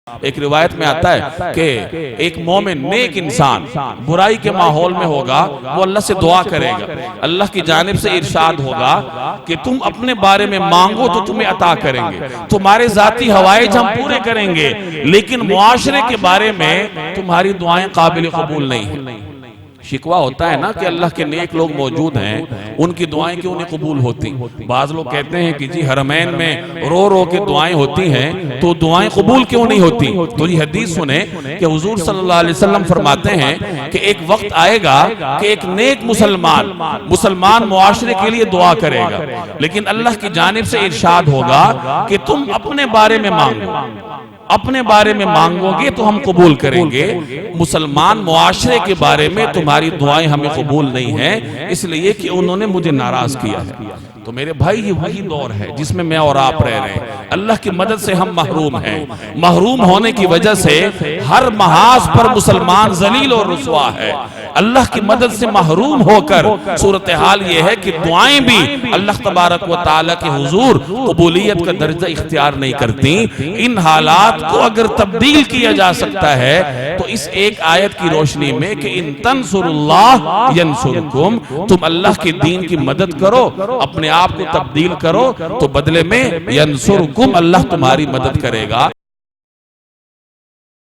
ایک روایت میں آتا ہے کہ ایک مومن نیک انسان برائی کے ماحول میں ہوگا، وہ اللہ سے دعا کرے گا، اللہ کی جانب سے ارشاد ہوگا کہ تم اپنے بارے میں مانگو تو تمہیں عطا کریں گے، تمہارے ذاتی حوائج ہم پورے کریں گے، لیکن معاشرے کے بارے میں تمہاری دعائیں قابل قبول نہیں ہیں۔ شکوہ ہوتا ہے نا کہ اللہ کے نیک لوگ موجود ہیں، ان کی دعائیں کیوں نہیں قبول ہوتی؟ بعض لوگ کہتے ہیں کہ جی حرمین میں رو رو کے دعائیں ہوتی ہیں تو دعائیں قبول کیوں نہیں ہوتی؟ تو یہ حدیث سنیں کہ حضور صلی اللہ علیہ وسلم فرماتے ہیں کہ ایک وقت آئے گا کہ ایک نیک مسلمان معاشرے کے لیے دعا کرے گا، لیکن اللہ کی جانب سے ارشاد ہوگا کہ تم اپنے بارے میں مانگو، اپنے بارے میں مانگو گے تو ہم قبول کریں گے، مسلمان معاشرے کے بارے میں تمہاری دعائیں ہمیں قبول نہیں ہیں، اس لیے کہ انہوں نے مجھے ناراض کیا ہے۔ تو میرے بھائی یہ وہی دور ہے جس میں میں اور آپ رہ رہے ہیں، اللہ کی مدد سے ہم محروم ہیں، محروم ہونے کی وجہ سے ہر محاذ پر مسلمان ذلیل اور رسوا ہے۔ اللہ کی مدد سے محروم ہو کر صورتحال یہ ہے کہ دعائیں بھی اللہ تبارک و تعالیٰ کے حضور قبولیت کا درجہ اختیار نہیں کرتی۔ ان حالات کو اگر تبدیل کیا جا سکتا ہے تو اس ایک آیت کی روشنی میں کہ ان تنصر اللہ ینصرکم، تم اللہ کے دین کی مدد کرو، اپنے آپ کو تبدیل کرو تو بدلے میں ینصرکم، اللہ تمہاری مدد کرے گا۔